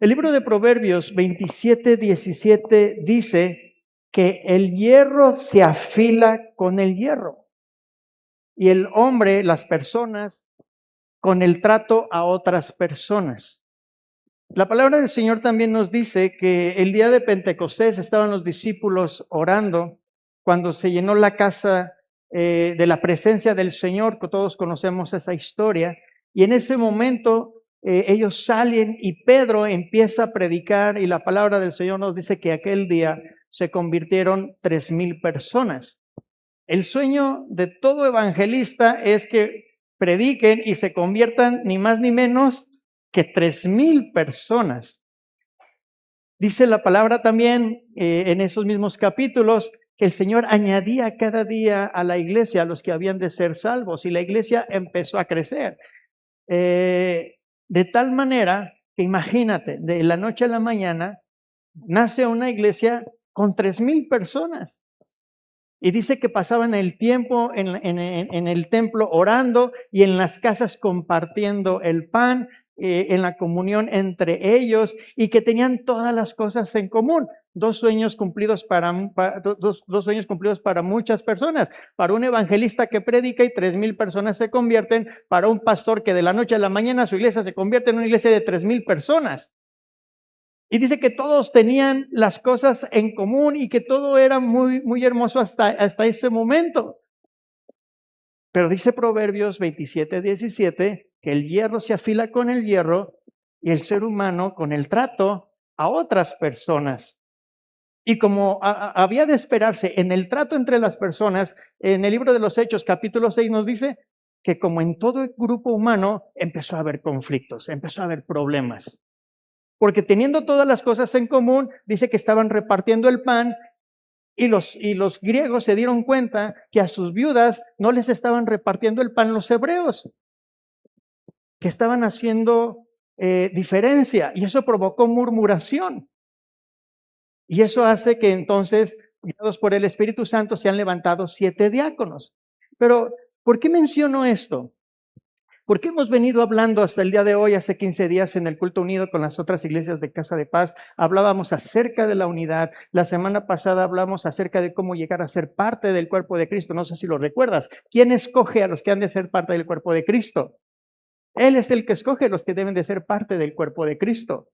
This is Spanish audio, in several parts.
El libro de Proverbios 27:17 dice que el hierro se afila con el hierro y el hombre, las personas, con el trato a otras personas. La palabra del Señor también nos dice que el día de Pentecostés estaban los discípulos orando cuando se llenó la casa de la presencia del Señor, que todos conocemos esa historia, y en ese momento ellos salen y Pedro empieza a predicar y la palabra del Señor nos dice que aquel día se convirtieron 3,000 personas. El sueño de todo evangelista es que prediquen y se conviertan ni más ni menos que 3,000 personas. Dice la palabra también en esos mismos capítulos que el Señor añadía cada día a la iglesia a los que habían de ser salvos y la iglesia empezó a crecer. De tal manera que imagínate, de la noche a la mañana nace una iglesia con 3,000 personas. Y dice que pasaban el tiempo en el templo orando y en las casas compartiendo el pan, en la comunión entre ellos y que tenían todas las cosas en común. Dos sueños cumplidos para muchas personas. Para un evangelista que predica y 3,000 personas se convierten. Para un pastor que de la noche a la mañana su iglesia se convierte en una iglesia de 3,000 personas. Y dice que todos tenían las cosas en común y que todo era muy, muy hermoso hasta ese momento. Pero dice Proverbios 27:17 que el hierro se afila con el hierro y el ser humano con el trato a otras personas. Y como había de esperarse en el trato entre las personas, en el libro de los Hechos, capítulo 6, nos dice que como en todo el grupo humano, empezó a haber conflictos, empezó a haber problemas. Porque teniendo todas las cosas en común, dice que estaban repartiendo el pan y los griegos se dieron cuenta que a sus viudas no les estaban repartiendo el pan los hebreos, que estaban haciendo diferencia y eso provocó murmuración. Y eso hace que entonces, guiados por el Espíritu Santo, se han levantado 7 diáconos. Pero, ¿por qué menciono esto? Porque hemos venido hablando hasta el día de hoy, hace 15 días en el culto unido con las otras iglesias de Casa de Paz, hablábamos acerca de la unidad. La semana pasada hablamos acerca de cómo llegar a ser parte del cuerpo de Cristo. No sé si lo recuerdas. ¿Quién escoge a los que han de ser parte del cuerpo de Cristo? Él es el que escoge a los que deben de ser parte del cuerpo de Cristo.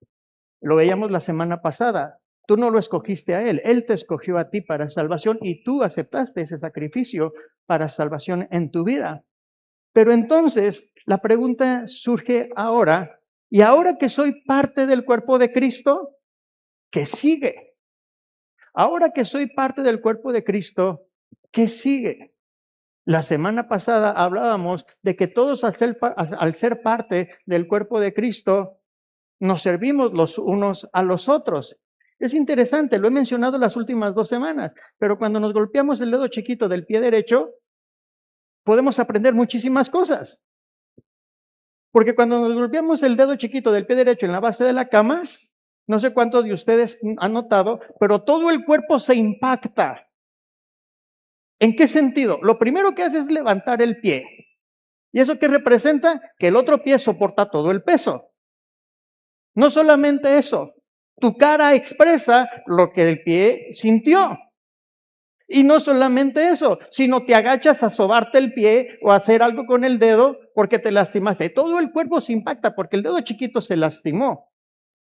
Lo veíamos la semana pasada. Tú no lo escogiste a Él te escogió a ti para salvación y tú aceptaste ese sacrificio para salvación en tu vida. Pero entonces, la pregunta surge ahora, y ahora que soy parte del cuerpo de Cristo, ¿qué sigue? Ahora que soy parte del cuerpo de Cristo, ¿qué sigue? La semana pasada hablábamos de que todos al ser parte del cuerpo de Cristo, nos servimos los unos a los otros. Es interesante, lo he mencionado las últimas 2 semanas, pero cuando nos golpeamos el dedo chiquito del pie derecho, podemos aprender muchísimas cosas. Porque cuando nos golpeamos el dedo chiquito del pie derecho en la base de la cama, no sé cuántos de ustedes han notado, pero todo el cuerpo se impacta. ¿En qué sentido? Lo primero que hace es levantar el pie. ¿Y eso qué representa? Que el otro pie soporta todo el peso. No solamente eso, tu cara expresa lo que el pie sintió. Y no solamente eso, sino te agachas a sobarte el pie o a hacer algo con el dedo porque te lastimaste. Todo el cuerpo se impacta porque el dedo chiquito se lastimó.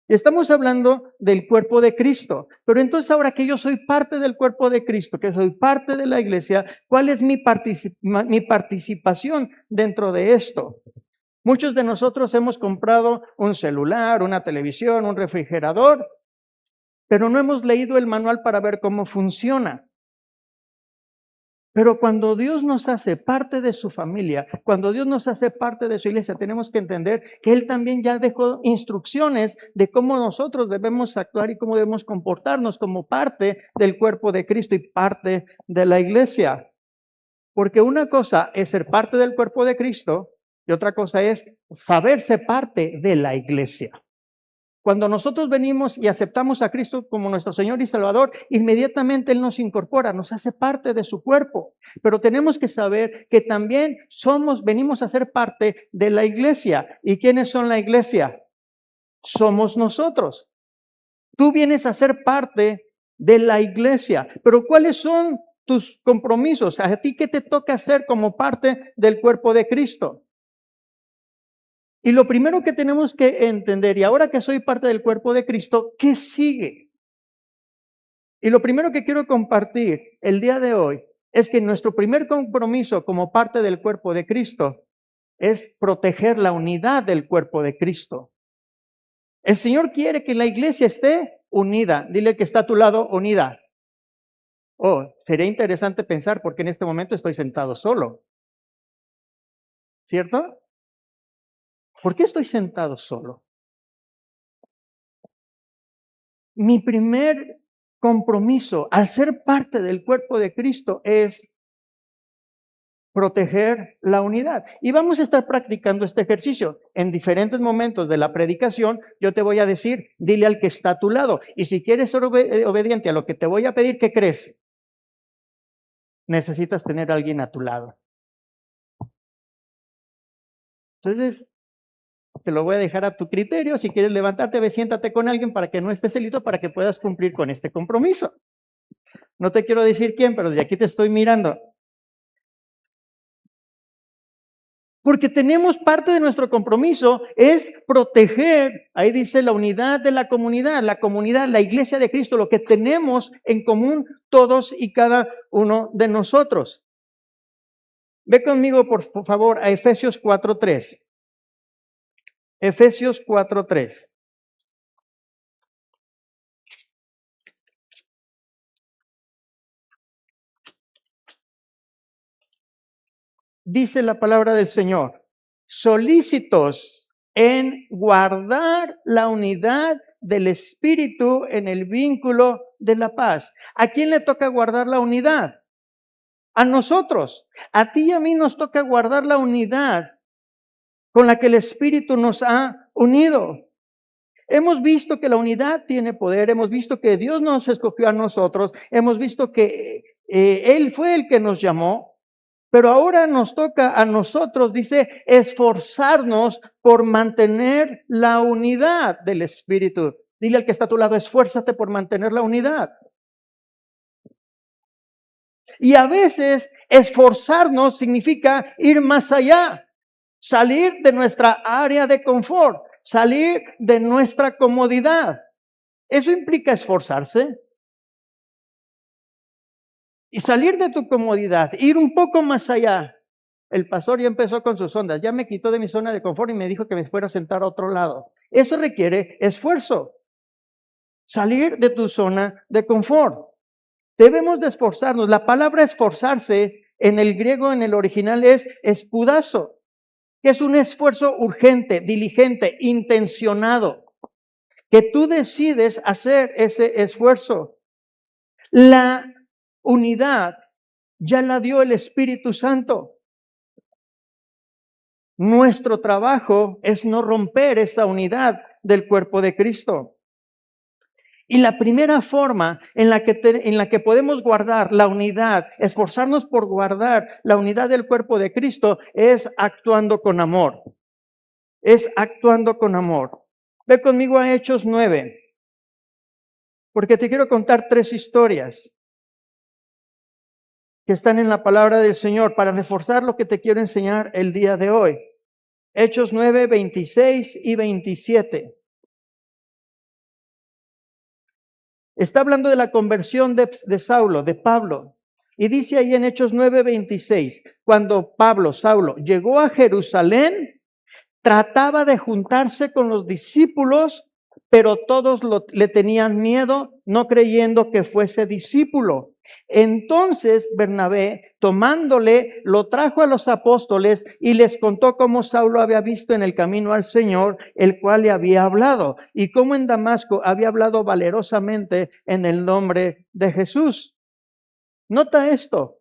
Estamos hablando del cuerpo de Cristo. Pero entonces ahora que yo soy parte del cuerpo de Cristo, que soy parte de la iglesia, ¿cuál es mi participación dentro de esto? Muchos de nosotros hemos comprado un celular, una televisión, un refrigerador, pero no hemos leído el manual para ver cómo funciona. Pero cuando Dios nos hace parte de su familia, cuando Dios nos hace parte de su iglesia, tenemos que entender que Él también ya dejó instrucciones de cómo nosotros debemos actuar y cómo debemos comportarnos como parte del cuerpo de Cristo y parte de la iglesia. Porque una cosa es ser parte del cuerpo de Cristo y otra cosa es saberse parte de la iglesia. Cuando nosotros venimos y aceptamos a Cristo como nuestro Señor y Salvador, inmediatamente Él nos incorpora, nos hace parte de su cuerpo. Pero tenemos que saber que también venimos a ser parte de la iglesia. ¿Y quiénes son la iglesia? somos nosotros. Tú vienes a ser parte de la iglesia, pero ¿cuáles son tus compromisos? ¿A ti qué te toca hacer como parte del cuerpo de Cristo? Y lo primero que tenemos que entender, y ahora que soy parte del cuerpo de Cristo, ¿qué sigue? Y lo primero que quiero compartir el día de hoy es que nuestro primer compromiso como parte del cuerpo de Cristo es proteger la unidad del cuerpo de Cristo. El Señor quiere que la iglesia esté unida. Dile que está a tu lado, unida. Oh, sería interesante pensar porque en este momento estoy sentado solo. ¿Cierto? ¿Por qué estoy sentado solo? Mi primer compromiso al ser parte del cuerpo de Cristo es proteger la unidad. Y vamos a estar practicando este ejercicio. En diferentes momentos de la predicación, yo te voy a decir, dile al que está a tu lado. Y si quieres ser obediente a lo que te voy a pedir, ¿qué crees? Necesitas tener a alguien a tu lado. Entonces, te lo voy a dejar a tu criterio. Si quieres levantarte, ve, siéntate con alguien para que no estés solito, para que puedas cumplir con este compromiso. No te quiero decir quién, pero desde aquí te estoy mirando. Porque tenemos parte de nuestro compromiso es proteger, ahí dice la unidad de la comunidad, la iglesia de Cristo, lo que tenemos en común todos y cada uno de nosotros. Ve conmigo, por favor, a Efesios 4:3. Efesios 4:3. Dice la palabra del Señor, solícitos en guardar la unidad del Espíritu en el vínculo de la paz. ¿A quién le toca guardar la unidad? A nosotros. A ti y a mí nos toca guardar la unidad con la que el Espíritu nos ha unido. Hemos visto que la unidad tiene poder, hemos visto que Dios nos escogió a nosotros, hemos visto que Él fue el que nos llamó. Pero ahora nos toca a nosotros, dice, esforzarnos por mantener la unidad del Espíritu. Dile al que está a tu lado, esfuérzate por mantener la unidad. Y a veces esforzarnos significa ir más allá, salir de nuestra área de confort, salir de nuestra comodidad. Eso implica esforzarse. Y salir de tu comodidad, ir un poco más allá. El pastor ya empezó con sus ondas, ya me quitó de mi zona de confort y me dijo que me fuera a sentar a otro lado. Eso requiere esfuerzo. Salir de tu zona de confort. Debemos de esforzarnos. La palabra esforzarse en el griego, en el original, es espudazo, que es un esfuerzo urgente, diligente, intencionado, que tú decides hacer ese esfuerzo. La unidad ya la dio el Espíritu Santo. Nuestro trabajo es no romper esa unidad del cuerpo de Cristo. Y la primera forma en la que podemos guardar la unidad, esforzarnos por guardar la unidad del cuerpo de Cristo, es actuando con amor. Es actuando con amor. Ve conmigo a Hechos 9, porque te quiero contar 3 historias que están en la palabra del Señor para reforzar lo que te quiero enseñar el día de hoy. Hechos 9, 26 y 27. Está hablando de la conversión de Saulo, de Pablo. Y dice ahí en Hechos 9, 26, cuando Saulo, llegó a Jerusalén, trataba de juntarse con los discípulos, pero todos le tenían miedo, no creyendo que fuese discípulo. Entonces Bernabé, tomándole, lo trajo a los apóstoles y les contó cómo Saulo había visto en el camino al Señor, el cual le había hablado, y cómo en Damasco había hablado valerosamente en el nombre de Jesús. Nota esto,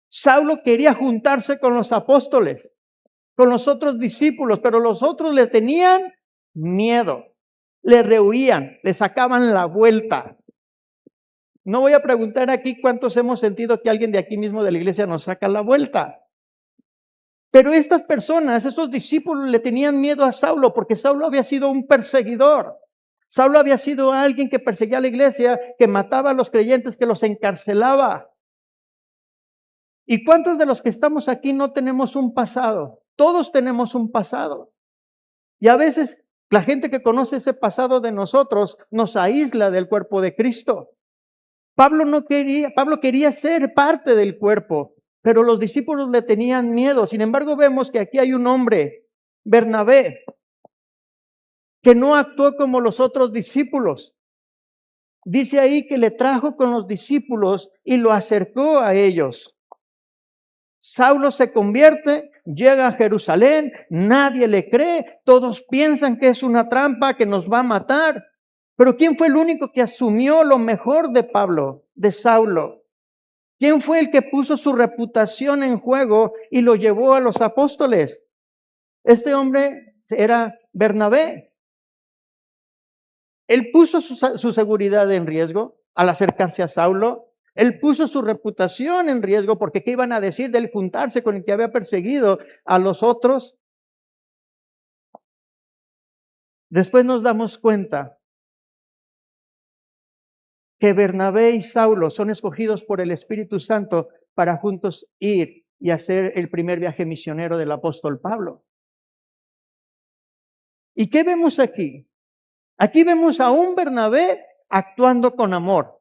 Saulo quería juntarse con los apóstoles, con los otros discípulos, pero los otros le tenían miedo, le rehuían, le sacaban la vuelta. No voy a preguntar aquí cuántos hemos sentido que alguien de aquí mismo de la iglesia nos saca la vuelta. Pero estas personas, estos discípulos le tenían miedo a Saulo porque Saulo había sido un perseguidor. Saulo había sido alguien que perseguía a la iglesia, que mataba a los creyentes, que los encarcelaba. ¿Y cuántos de los que estamos aquí no tenemos un pasado? Todos tenemos un pasado. Y a veces la gente que conoce ese pasado de nosotros nos aísla del cuerpo de Cristo. Pablo quería ser parte del cuerpo, pero los discípulos le tenían miedo. Sin embargo, vemos que aquí hay un hombre, Bernabé, que no actuó como los otros discípulos. Dice ahí que le trajo con los discípulos y lo acercó a ellos. Saulo se convierte, llega a Jerusalén, nadie le cree, todos piensan que es una trampa, que nos va a matar. Pero ¿quién fue el único que asumió lo mejor de Pablo, de Saulo? ¿Quién fue el que puso su reputación en juego y lo llevó a los apóstoles? Este hombre era Bernabé. Él puso su seguridad en riesgo al acercarse a Saulo. Él puso su reputación en riesgo porque ¿qué iban a decir de él juntarse con el que había perseguido a los otros? Después nos damos cuenta que Bernabé y Saulo son escogidos por el Espíritu Santo para juntos ir y hacer el primer viaje misionero del apóstol Pablo. ¿Y qué vemos aquí? Aquí vemos a un Bernabé actuando con amor,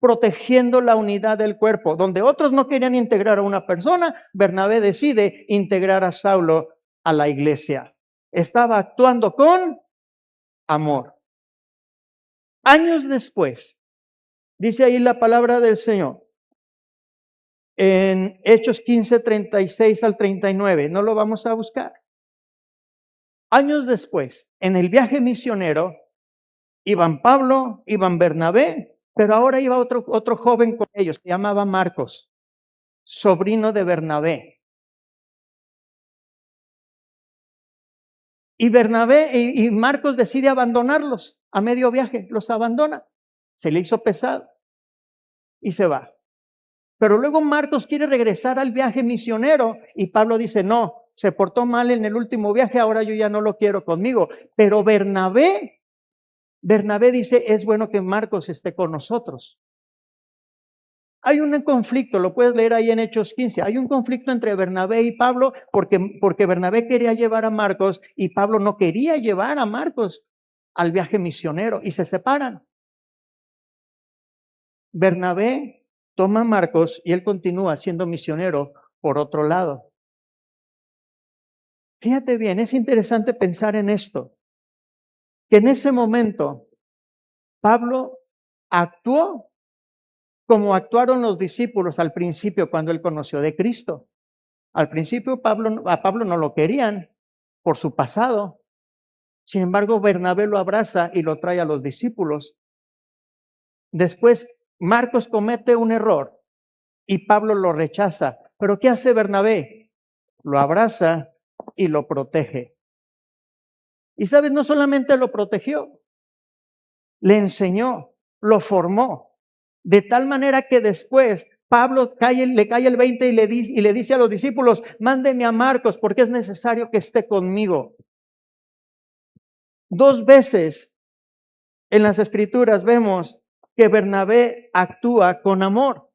protegiendo la unidad del cuerpo. Donde otros no querían integrar a una persona, Bernabé decide integrar a Saulo a la iglesia. Estaba actuando con amor. Años después, dice ahí la palabra del Señor, en Hechos 15, 36 al 39, no lo vamos a buscar. Años después, en el viaje misionero, iban Pablo, iban Bernabé, pero ahora iba otro joven con ellos, se llamaba Marcos, sobrino de Bernabé. Y Bernabé y Marcos decide abandonarlos a medio viaje, los abandona. Se le hizo pesado y se va. Pero luego Marcos quiere regresar al viaje misionero y Pablo dice, no, se portó mal en el último viaje, ahora yo ya no lo quiero conmigo. Pero Bernabé dice, es bueno que Marcos esté con nosotros. Hay un conflicto, lo puedes leer ahí en Hechos 15, hay un conflicto entre Bernabé y Pablo porque Bernabé quería llevar a Marcos y Pablo no quería llevar a Marcos al viaje misionero y se separan. Bernabé toma a Marcos y él continúa siendo misionero por otro lado. Fíjate bien, es interesante pensar en esto, que en ese momento Pablo actuó como actuaron los discípulos al principio cuando él conoció de Cristo. Al principio a Pablo no lo querían por su pasado. Sin embargo, Bernabé lo abraza y lo trae a los discípulos. Después, Marcos comete un error y Pablo lo rechaza. ¿Pero qué hace Bernabé? Lo abraza y lo protege. Y sabes, no solamente lo protegió, le enseñó, lo formó. De tal manera que después Pablo le cae el 20 y le dice a los discípulos, mándenme a Marcos porque es necesario que esté conmigo. 2 veces en las Escrituras vemos que Bernabé actúa con amor.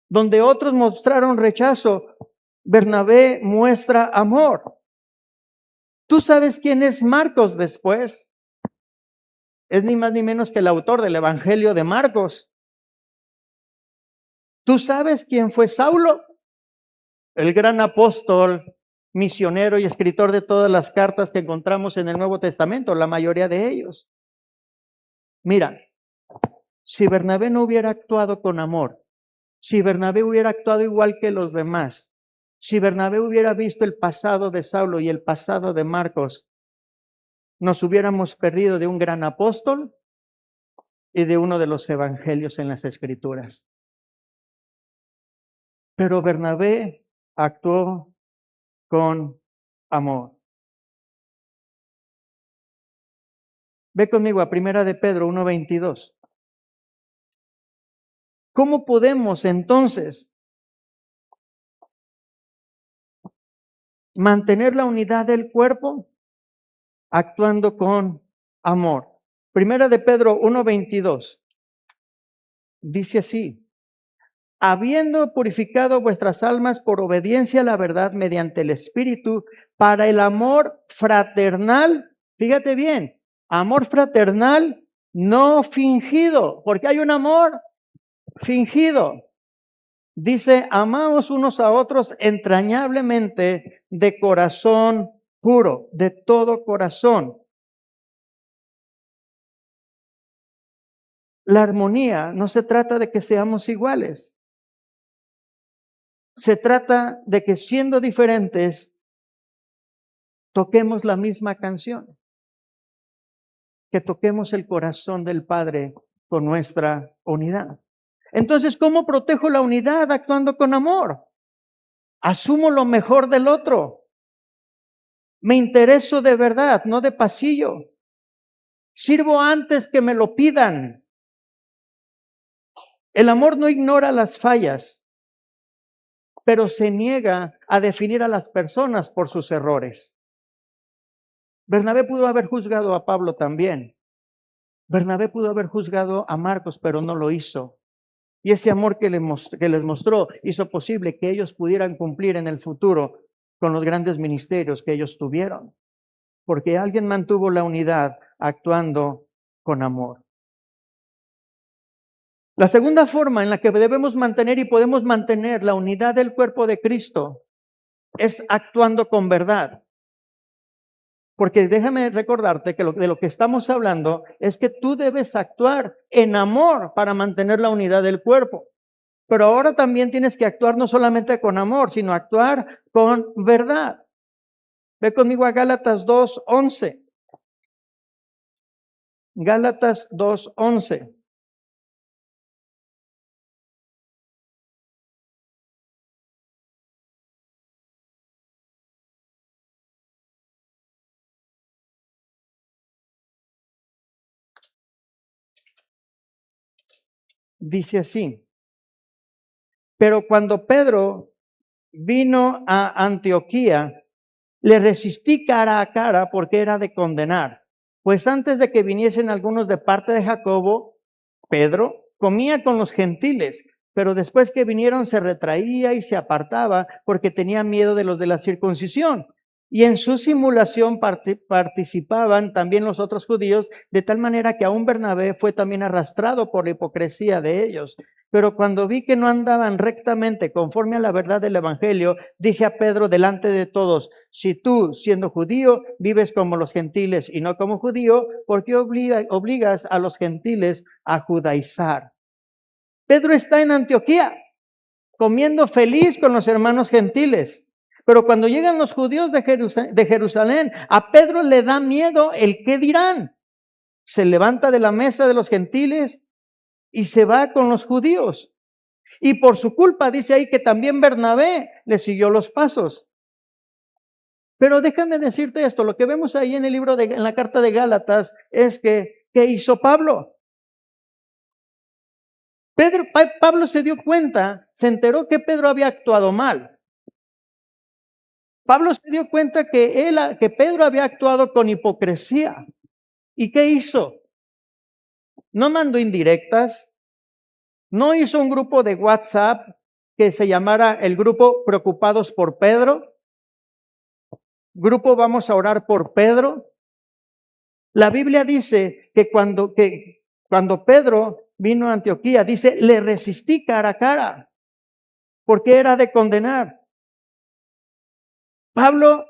Donde otros mostraron rechazo, Bernabé muestra amor. ¿Tú sabes quién es Marcos después? Es ni más ni menos que el autor del Evangelio de Marcos. ¿Tú sabes quién fue Saulo? El gran apóstol, misionero y escritor de todas las cartas que encontramos en el Nuevo Testamento, la mayoría de ellos. Mira, si Bernabé no hubiera actuado con amor, si Bernabé hubiera actuado igual que los demás, si Bernabé hubiera visto el pasado de Saulo y el pasado de Marcos, nos hubiéramos perdido de un gran apóstol y de uno de los evangelios en las Escrituras. Pero Bernabé actuó con amor. Ve conmigo a 1 de Pedro 1:22. ¿Cómo podemos entonces mantener la unidad del cuerpo actuando con amor. Primera de Pedro 1:22 dice así: habiendo purificado vuestras almas por obediencia a la verdad mediante el Espíritu, para el amor fraternal, fíjate bien, amor fraternal no fingido, porque hay un amor fingido. Dice, amamos unos a otros entrañablemente de corazón puro, de todo corazón. La armonía no se trata de que seamos iguales. Se trata de que siendo diferentes, toquemos la misma canción, que toquemos el corazón del Padre con nuestra unidad. Entonces, ¿cómo protejo la unidad actuando con amor? Asumo lo mejor del otro. Me intereso de verdad, no de pasillo. Sirvo antes que me lo pidan. El amor no ignora las fallas, pero se niega a definir a las personas por sus errores. Bernabé pudo haber juzgado a Pablo también. Bernabé pudo haber juzgado a Marcos, pero no lo hizo. Y ese amor que les mostró hizo posible que ellos pudieran cumplir en el futuro con los grandes ministerios que ellos tuvieron. Porque alguien mantuvo la unidad actuando con amor. La segunda forma en la que debemos mantener y podemos mantener la unidad del cuerpo de Cristo es actuando con verdad. Porque déjame recordarte que de lo que estamos hablando es que tú debes actuar en amor para mantener la unidad del cuerpo. Pero ahora también tienes que actuar no solamente con amor, sino actuar con verdad. Ve conmigo a Gálatas 2:11. Gálatas 2:11. Dice así: pero cuando Pedro vino a Antioquía, le resistí cara a cara porque era de condenar. Pues antes de que viniesen algunos de parte de Jacobo, Pedro comía con los gentiles, pero después que vinieron se retraía y se apartaba porque tenía miedo de los de la circuncisión. Y en su simulación participaban también los otros judíos, de tal manera que aún Bernabé fue también arrastrado por la hipocresía de ellos. Pero cuando vi que no andaban rectamente conforme a la verdad del Evangelio, dije a Pedro delante de todos: si tú, siendo judío, vives como los gentiles y no como judío, ¿por qué obligas a los gentiles a judaizar? Pedro está en Antioquía, comiendo feliz con los hermanos gentiles. Pero cuando llegan los judíos de Jerusalén, a Pedro le da miedo el qué dirán. Se levanta de la mesa de los gentiles y se va con los judíos. Y por su culpa dice ahí que también Bernabé le siguió los pasos. Pero déjame decirte esto, lo que vemos ahí en el libro en la carta de Gálatas es que, ¿qué hizo Pablo? Pablo se dio cuenta, se enteró que Pedro había actuado mal. Pablo se dio cuenta que Pedro había actuado con hipocresía. ¿Y qué hizo? No mandó indirectas, no hizo un grupo de WhatsApp que se llamara el grupo Preocupados por Pedro, grupo Vamos a orar por Pedro. La Biblia dice que cuando Pedro vino a Antioquía, dice, le resistí cara a cara, porque era de condenar. Pablo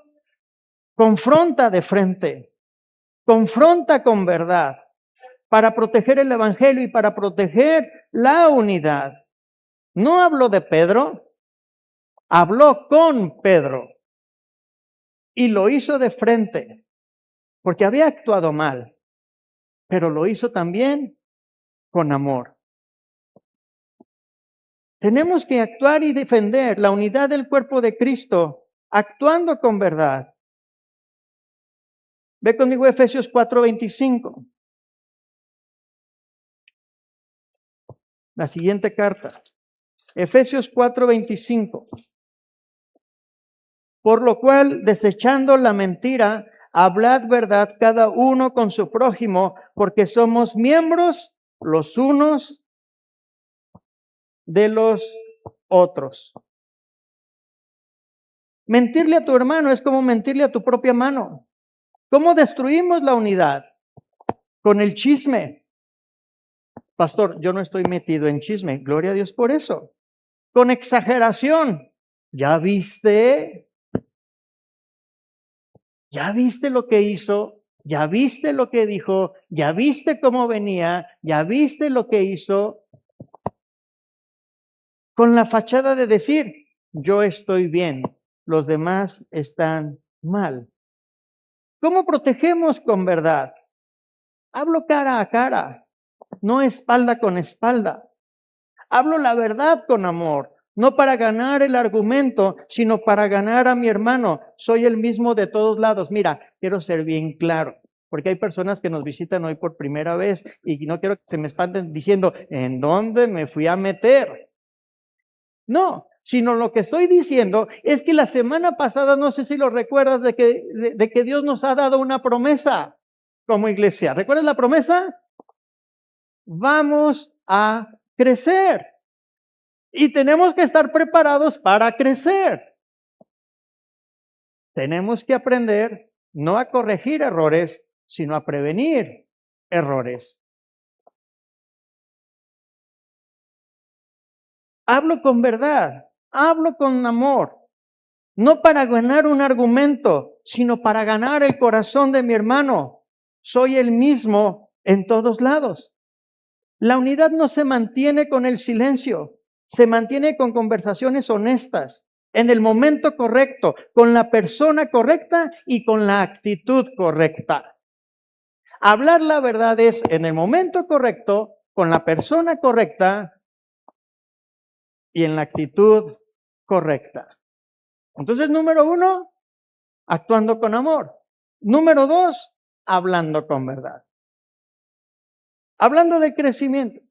confronta de frente, confronta con verdad, para proteger el evangelio y para proteger la unidad. No habló de Pedro, habló con Pedro y lo hizo de frente, porque había actuado mal, pero lo hizo también con amor. Tenemos que actuar y defender la unidad del cuerpo de Cristo, actuando con verdad. Ve conmigo Efesios 4:25. La siguiente carta. Efesios 4:25. Por lo cual, desechando la mentira, hablad verdad cada uno con su prójimo, porque somos miembros los unos de los otros. Mentirle a tu hermano es como mentirle a tu propia mano. ¿Cómo destruimos la unidad? Con el chisme. Pastor, yo no estoy metido en chisme. Gloria a Dios por eso. Con exageración. ¿Ya viste? ¿Ya viste lo que hizo? ¿Ya viste lo que dijo? ¿Ya viste cómo venía? ¿Ya viste lo que hizo? Con la fachada de decir, yo estoy bien, los demás están mal. ¿Cómo protegemos con verdad? Hablo cara a cara, no espalda con espalda. Hablo la verdad con amor, no para ganar el argumento, sino para ganar a mi hermano. Soy el mismo de todos lados. Mira, quiero ser bien claro, porque hay personas que nos visitan hoy por primera vez y no quiero que se me espanten diciendo, ¿en dónde me fui a meter? No, sino lo que estoy diciendo es que la semana pasada, no sé si lo recuerdas, de que Dios nos ha dado una promesa como iglesia. ¿Recuerdas la promesa? Vamos a crecer. Y tenemos que estar preparados para crecer. Tenemos que aprender no a corregir errores, sino a prevenir errores. Hablo con verdad, hablo con amor, no para ganar un argumento, sino para ganar el corazón de mi hermano. Soy el mismo en todos lados. La unidad no se mantiene con el silencio, se mantiene con conversaciones honestas, en el momento correcto, con la persona correcta y con la actitud correcta. Hablar la verdad es en el momento correcto, con la persona correcta y en la actitud correcta. Entonces, número 1, actuando con amor. Número 2, hablando con verdad. Hablando de crecimiento.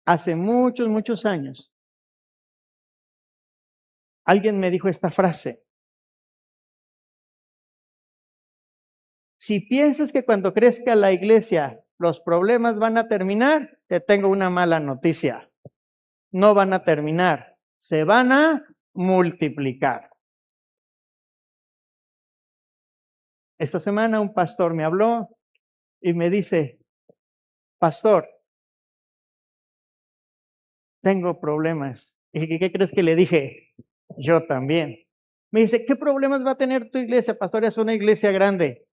Hace muchos años, alguien me dijo esta frase. Si piensas que cuando crezca la iglesia los problemas van a terminar, te tengo una mala noticia. No van a terminar, se van a multiplicar. Esta semana un pastor me habló y me dice, pastor, tengo problemas. ¿Y qué crees que le dije? Yo también. Me dice, ¿qué problemas va a tener tu iglesia, pastor? Es una iglesia grande.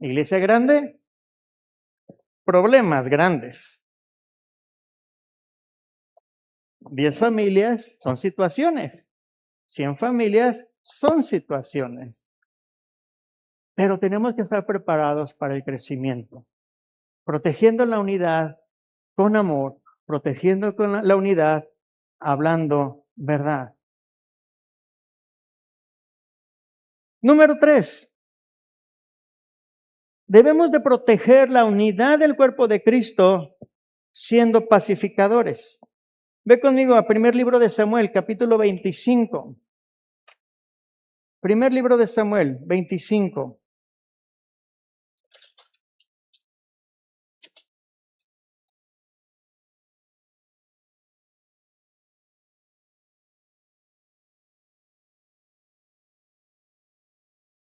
¿Iglesia grande? Problemas grandes. 10 familias son situaciones. 100 familias son situaciones. Pero tenemos que estar preparados para el crecimiento. Protegiendo la unidad con amor, protegiendo con la unidad, hablando verdad. Número 3. Debemos de proteger la unidad del cuerpo de Cristo siendo pacificadores. Ve conmigo a primer libro de Samuel, capítulo 25. Primer libro de Samuel, 25.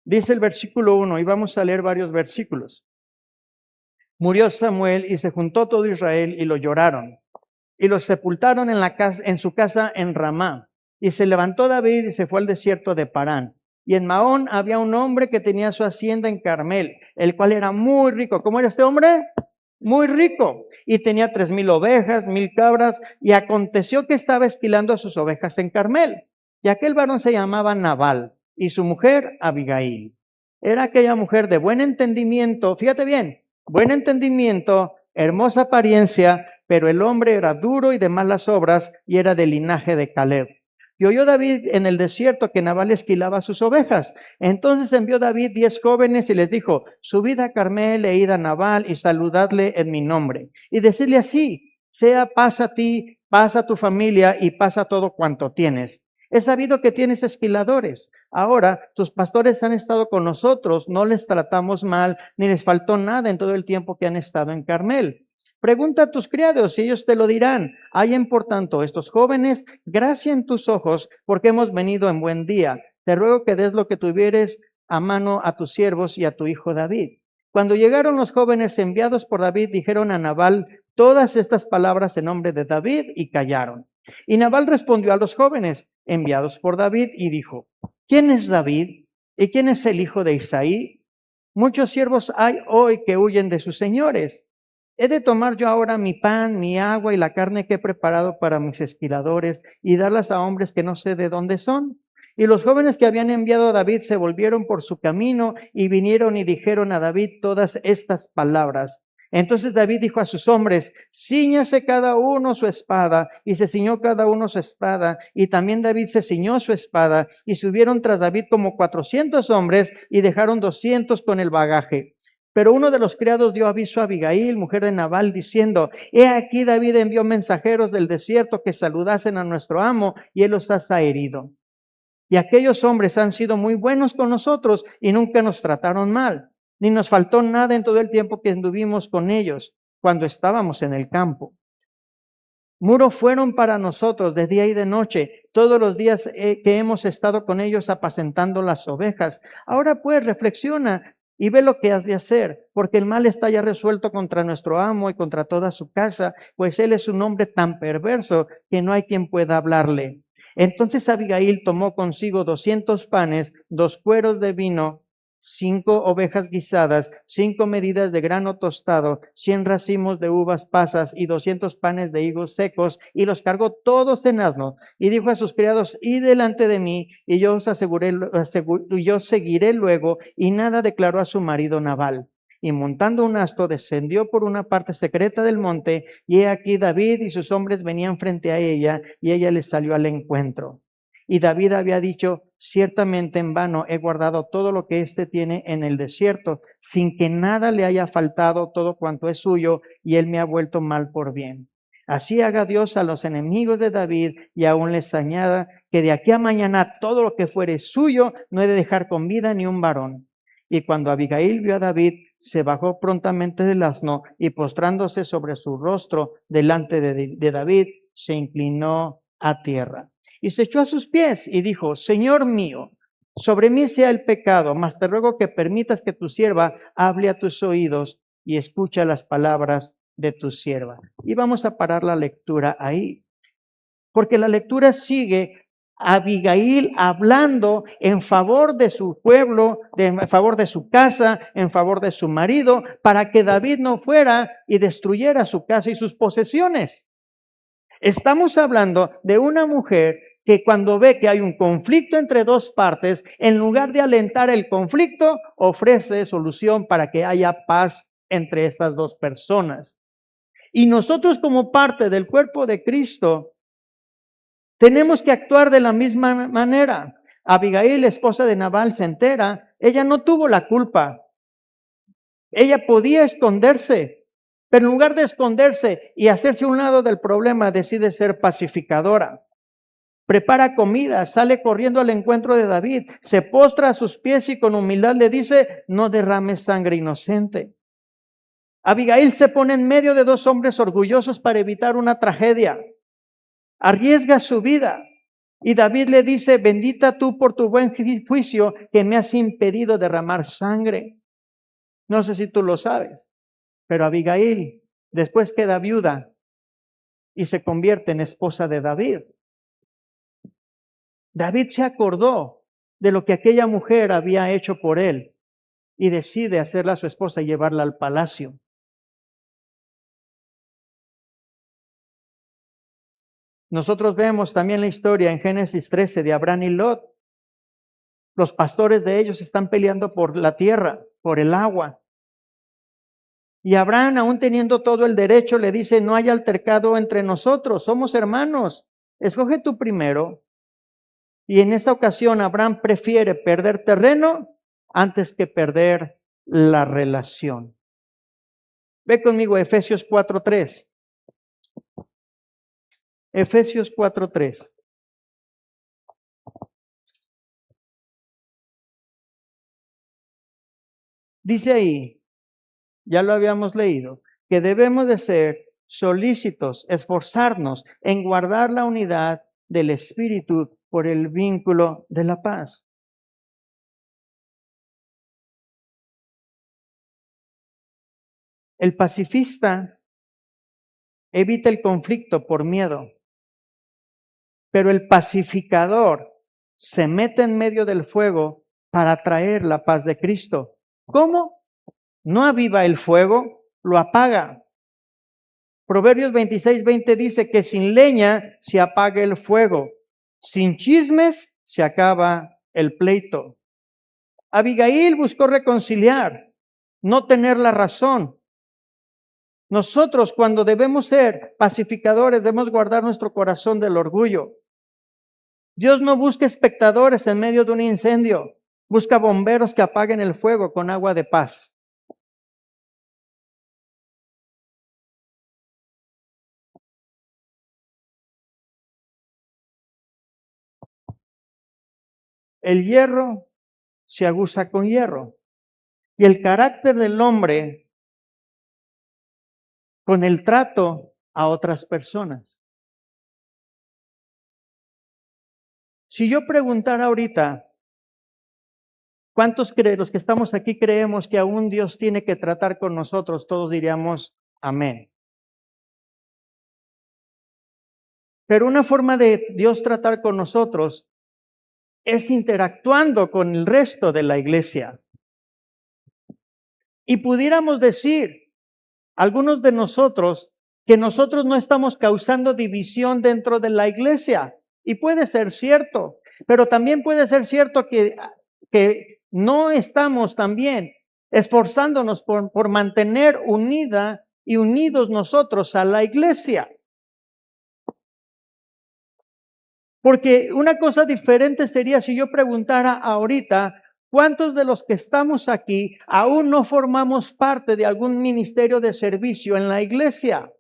Dice el versículo 1, y vamos a leer varios versículos. Murió Samuel y se juntó todo Israel y lo lloraron. Y lo sepultaron en su casa en Ramá. Y se levantó David y se fue al desierto de Parán. Y en Maón había un hombre que tenía su hacienda en Carmel, el cual era muy rico. ¿Cómo era este hombre? Muy rico. Y tenía 3,000 ovejas, 1,000 cabras. Y aconteció que estaba esquilando sus ovejas en Carmel. Y aquel varón se llamaba Nabal, y su mujer Abigail. Era aquella mujer de buen entendimiento, fíjate bien, buen entendimiento, hermosa apariencia, pero el hombre era duro y de malas obras, y era del linaje de Caleb. Y oyó David en el desierto que Nabal esquilaba sus ovejas. Entonces envió David 10 jóvenes y les dijo, subid a Carmel e id a Nabal y saludadle en mi nombre. Y decidle así, sea paz a ti, paz a tu familia y paz a todo cuanto tienes. He sabido que tienes esquiladores. Ahora tus pastores han estado con nosotros, no les tratamos mal, ni les faltó nada en todo el tiempo que han estado en Carmel. Pregunta a tus criados y ellos te lo dirán. Hallen por tanto estos jóvenes gracia en tus ojos, porque hemos venido en buen día. Te ruego que des lo que tuvieres a mano a tus siervos y a tu hijo David. Cuando llegaron los jóvenes enviados por David, dijeron a Nabal todas estas palabras en nombre de David y callaron. Y Nabal respondió a los jóvenes enviados por David y dijo: ¿Quién es David? ¿Y quién es el hijo de Isaí? Muchos siervos hay hoy que huyen de sus señores. ¿He de tomar yo ahora mi pan, mi agua y la carne que he preparado para mis esquiladores y darlas a hombres que no sé de dónde son? Y los jóvenes que habían enviado a David se volvieron por su camino y vinieron y dijeron a David todas estas palabras. Entonces David dijo a sus hombres: Cíñase cada uno su espada. Y se ciñó cada uno su espada. Y también David se ciñó su espada. Y subieron tras David como 400 hombres y dejaron 200 con el bagaje. Pero uno de los criados dio aviso a Abigail, mujer de Nabal, diciendo: He aquí David envió mensajeros del desierto que saludasen a nuestro amo, y él los ha herido. Y aquellos hombres han sido muy buenos con nosotros y nunca nos trataron mal, ni nos faltó nada en todo el tiempo que anduvimos con ellos cuando estábamos en el campo. Muro fueron para nosotros de día y de noche, todos los días que hemos estado con ellos apacentando las ovejas. Ahora pues reflexiona y ve lo que has de hacer, porque el mal está ya resuelto contra nuestro amo y contra toda su casa, pues él es un hombre tan perverso que no hay quien pueda hablarle. Entonces Abigail tomó consigo 200 panes, 2 cueros de vino, 5 ovejas guisadas, 5 medidas de grano tostado, 100 racimos de uvas pasas y 200 panes de higos secos, y los cargó todos en asno. Y dijo a sus criados: Id delante de mí, y yo os yo seguiré luego. Y nada declaró a su marido Nabal. Y montando un asno, descendió por una parte secreta del monte, y he aquí David y sus hombres venían frente a ella, y ella les salió al encuentro. Y David había dicho: Ciertamente en vano he guardado todo lo que éste tiene en el desierto, sin que nada le haya faltado todo cuanto es suyo, y él me ha vuelto mal por bien. Así haga Dios a los enemigos de David, y aún les añada que de aquí a mañana todo lo que fuere suyo no he de dejar con vida ni un varón. Y cuando Abigail vio a David, se bajó prontamente del asno y postrándose sobre su rostro delante de David, se inclinó a tierra. Y se echó a sus pies y dijo: Señor mío, sobre mí sea el pecado, mas te ruego que permitas que tu sierva hable a tus oídos y escucha las palabras de tu sierva. Y vamos a parar la lectura ahí, porque la lectura sigue Abigail hablando en favor de su pueblo, en favor de su casa, en favor de su marido, para que David no fuera y destruyera su casa y sus posesiones. Estamos hablando de una mujer que cuando ve que hay un conflicto entre dos partes, en lugar de alentar el conflicto, ofrece solución para que haya paz entre estas dos personas. Y nosotros, como parte del cuerpo de Cristo, tenemos que actuar de la misma manera. Abigail, esposa de Nabal, se entera. Ella no tuvo la culpa. Ella podía esconderse, pero en lugar de esconderse y hacerse a un lado del problema, decide ser pacificadora. Prepara comida, sale corriendo al encuentro de David, se postra a sus pies y con humildad le dice: no derrames sangre inocente. Abigail se pone en medio de dos hombres orgullosos para evitar una tragedia. Arriesga su vida. Y David le dice: bendita tú por tu buen juicio que me has impedido derramar sangre. No sé si tú lo sabes, pero Abigail después queda viuda y se convierte en esposa de David. David se acordó de lo que aquella mujer había hecho por él y decide hacerla su esposa y llevarla al palacio. Nosotros vemos también la historia en Génesis 13 de Abraham y Lot. Los pastores de ellos están peleando por la tierra, por el agua. Y Abraham, aún teniendo todo el derecho, le dice: no hay altercado entre nosotros, somos hermanos, escoge tú primero. Y en esta ocasión Abraham prefiere perder terreno antes que perder la relación. Ve conmigo a Efesios 4:3. Efesios 4:3. Dice ahí, ya lo habíamos leído, que debemos de ser solícitos, esforzarnos en guardar la unidad del Espíritu por el vínculo de la paz. El pacifista evita el conflicto por miedo, pero el pacificador se mete en medio del fuego para traer la paz de Cristo. ¿Cómo? No aviva el fuego, lo apaga. Proverbios 26:20 dice que sin leña se apaga el fuego, sin chismes se acaba el pleito. Abigail buscó reconciliar, no tener la razón. Nosotros, cuando debemos ser pacificadores, debemos guardar nuestro corazón del orgullo. Dios no busca espectadores en medio de un incendio, busca bomberos que apaguen el fuego con agua de paz. El hierro se aguza con hierro y el carácter del hombre con el trato a otras personas. Si yo preguntara ahorita, ¿cuántos de los que estamos aquí creemos que aún Dios tiene que tratar con nosotros? Todos diríamos amén. Pero una forma de Dios tratar con nosotros es interactuando con el resto de la iglesia. Y pudiéramos decir, algunos de nosotros, que nosotros no estamos causando división dentro de la iglesia. Y puede ser cierto, pero también puede ser cierto que no estamos también esforzándonos por mantener unida y unidos nosotros a la iglesia. Porque una cosa diferente sería si yo preguntara ahorita, ¿cuántos de los que estamos aquí aún no formamos parte de algún ministerio de servicio en la iglesia?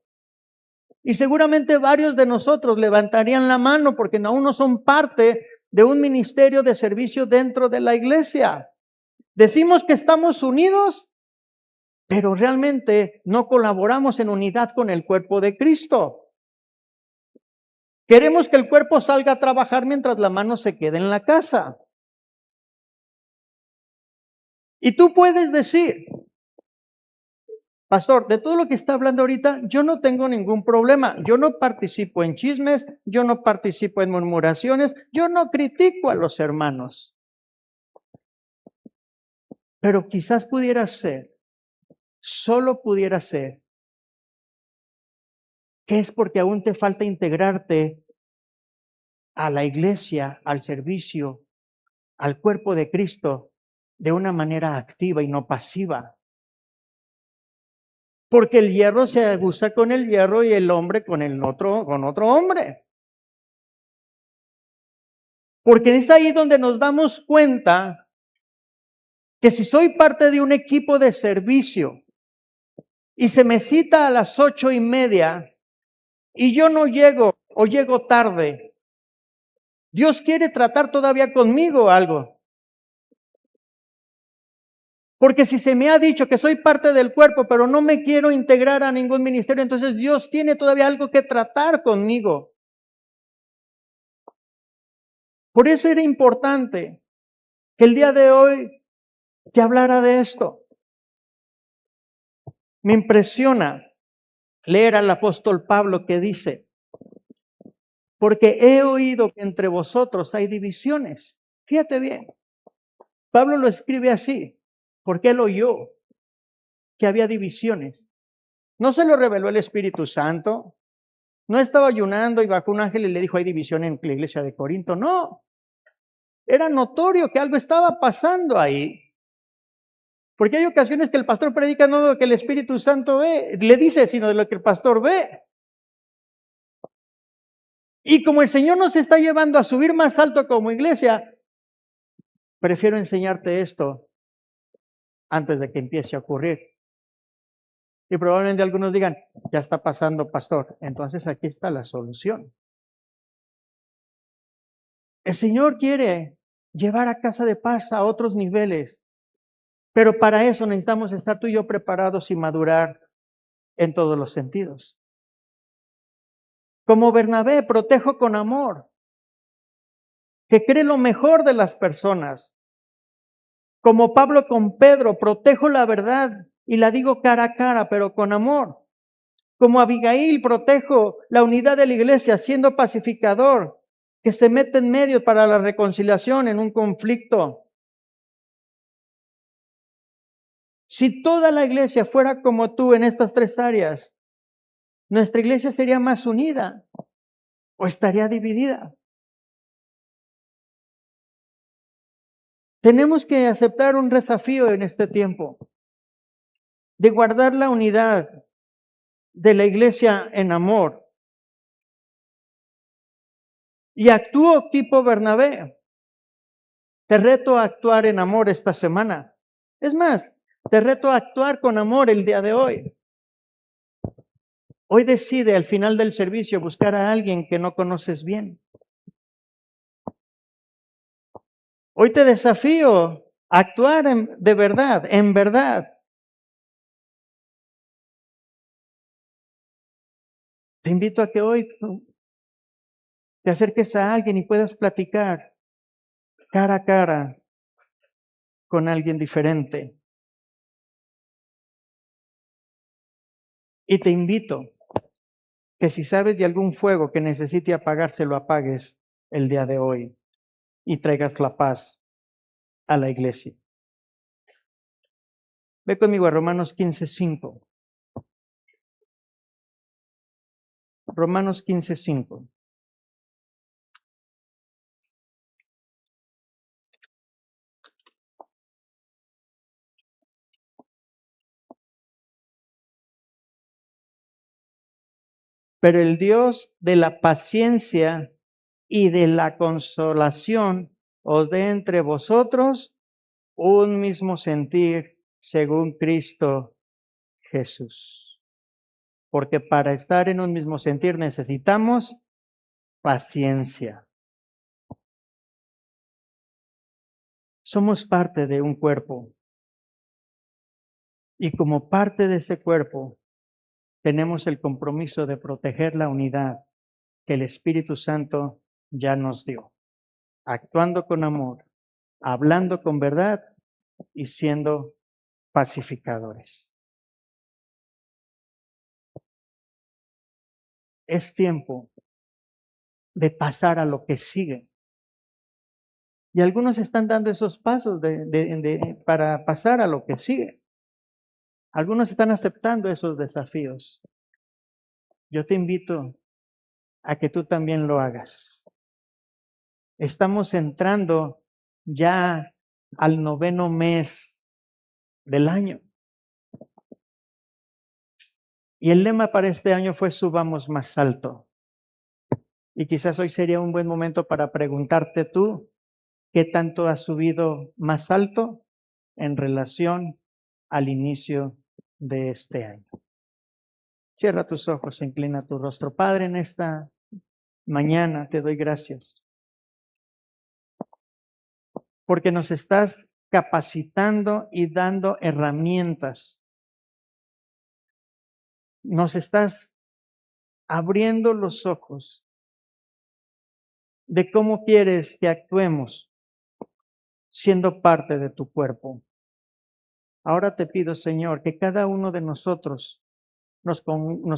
Y seguramente varios de nosotros levantarían la mano porque aún no son parte de un ministerio de servicio dentro de la iglesia. Decimos que estamos unidos, pero realmente no colaboramos en unidad con el cuerpo de Cristo. Queremos que el cuerpo salga a trabajar mientras la mano se quede en la casa. Y tú puedes decir, pastor, de todo lo que está hablando ahorita, yo no tengo ningún problema. Yo no participo en chismes, yo no participo en murmuraciones, yo no critico a los hermanos. Pero quizás pudiera ser, solo pudiera ser, que es porque aún te falta integrarte a la iglesia, al servicio, al cuerpo de Cristo, de una manera activa y no pasiva. Porque el hierro se aguza con el hierro y el hombre con otro hombre. Porque es ahí donde nos damos cuenta que si soy parte de un equipo de servicio y se me cita a las 8:30 y yo no llego o llego tarde, Dios quiere tratar todavía conmigo algo. Porque si se me ha dicho que soy parte del cuerpo, pero no me quiero integrar a ningún ministerio, entonces Dios tiene todavía algo que tratar conmigo. Por eso era importante que el día de hoy te hablara de esto. Me impresiona leer al apóstol Pablo que dice, porque he oído que entre vosotros hay divisiones. Fíjate bien, Pablo lo escribe así, porque él oyó que había divisiones. No se lo reveló el Espíritu Santo, no estaba ayunando y bajó un ángel y le dijo, hay división en la iglesia de Corinto. No, era notorio que algo estaba pasando ahí. Porque hay ocasiones que el pastor predica no de lo que el Espíritu Santo le dice, sino de lo que el pastor ve. Y como el Señor nos está llevando a subir más alto como iglesia, prefiero enseñarte esto antes de que empiece a ocurrir. Y probablemente algunos digan, ya está pasando, pastor. Entonces aquí está la solución. El Señor quiere llevar a Casa de Paz a otros niveles. Pero para eso necesitamos estar tú y yo preparados y madurar en todos los sentidos. Como Bernabé, protejo con amor, que cree lo mejor de las personas. Como Pablo con Pedro, protejo la verdad y la digo cara a cara, pero con amor. Como Abigail, protejo la unidad de la iglesia siendo pacificador, que se mete en medio para la reconciliación en un conflicto. Si toda la iglesia fuera como tú en estas tres áreas, nuestra iglesia sería más unida o estaría dividida. Tenemos que aceptar un desafío en este tiempo de guardar la unidad de la iglesia en amor. Y actúo tipo Bernabé. Te reto a actuar en amor esta semana. Es más, te reto a actuar con amor el día de hoy. Hoy decide al final del servicio buscar a alguien que no conoces bien. Hoy te desafío a actuar de verdad, en verdad. Te invito a que hoy te acerques a alguien y puedas platicar cara a cara con alguien diferente. Y te invito que si sabes de algún fuego que necesite apagarse, lo apagues el día de hoy y traigas la paz a la iglesia. Ve conmigo a Romanos 15:5. Romanos 15:5. Pero el Dios de la paciencia y de la consolación os dé entre vosotros un mismo sentir según Cristo Jesús. Porque para estar en un mismo sentir necesitamos paciencia. Somos parte de un cuerpo. Y como parte de ese cuerpo, tenemos el compromiso de proteger la unidad que el Espíritu Santo ya nos dio, actuando con amor, hablando con verdad y siendo pacificadores. Es tiempo de pasar a lo que sigue. Y algunos están dando esos pasos para pasar a lo que sigue. Algunos están aceptando esos desafíos. Yo te invito a que tú también lo hagas. Estamos entrando ya al 9º mes del año. Y el lema para este año fue subamos más alto. Y quizás hoy sería un buen momento para preguntarte tú, ¿qué tanto has subido más alto en relación al inicio de este año? Cierra tus ojos, inclina tu rostro. Padre, en esta mañana te doy gracias porque nos estás capacitando y dando herramientas. Nos estás abriendo los ojos de cómo quieres que actuemos siendo parte de tu cuerpo. Ahora te pido, Señor, que cada uno de nosotros nos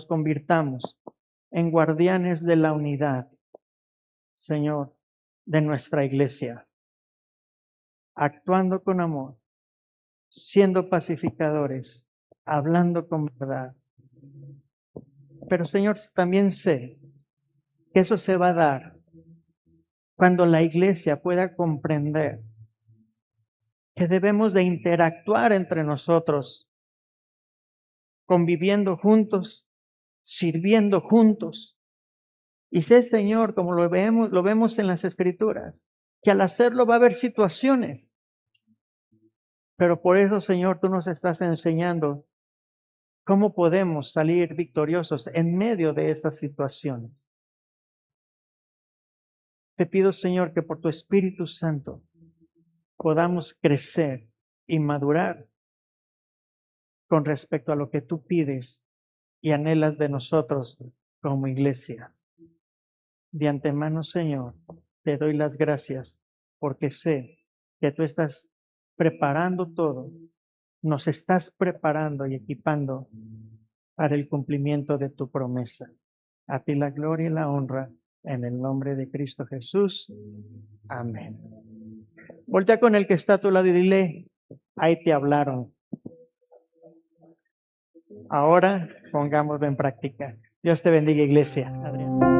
convirtamos en guardianes de la unidad, Señor, de nuestra iglesia, actuando con amor, siendo pacificadores, hablando con verdad. Pero, Señor, también sé que eso se va a dar cuando la iglesia pueda comprender que debemos de interactuar entre nosotros, conviviendo juntos, sirviendo juntos. Y sé, Señor, como lo vemos en las Escrituras, que al hacerlo va a haber situaciones. Pero por eso, Señor, tú nos estás enseñando cómo podemos salir victoriosos en medio de esas situaciones. Te pido, Señor, que por tu Espíritu Santo podamos crecer y madurar con respecto a lo que tú pides y anhelas de nosotros como iglesia. De antemano, Señor, te doy las gracias porque sé que tú estás preparando todo, nos estás preparando y equipando para el cumplimiento de tu promesa. A ti la gloria y la honra en el nombre de Cristo Jesús. Amén. Voltea con el que está a tu lado y dile, ahí te hablaron. Ahora pongámoslo en práctica. Dios te bendiga, iglesia. Adrián.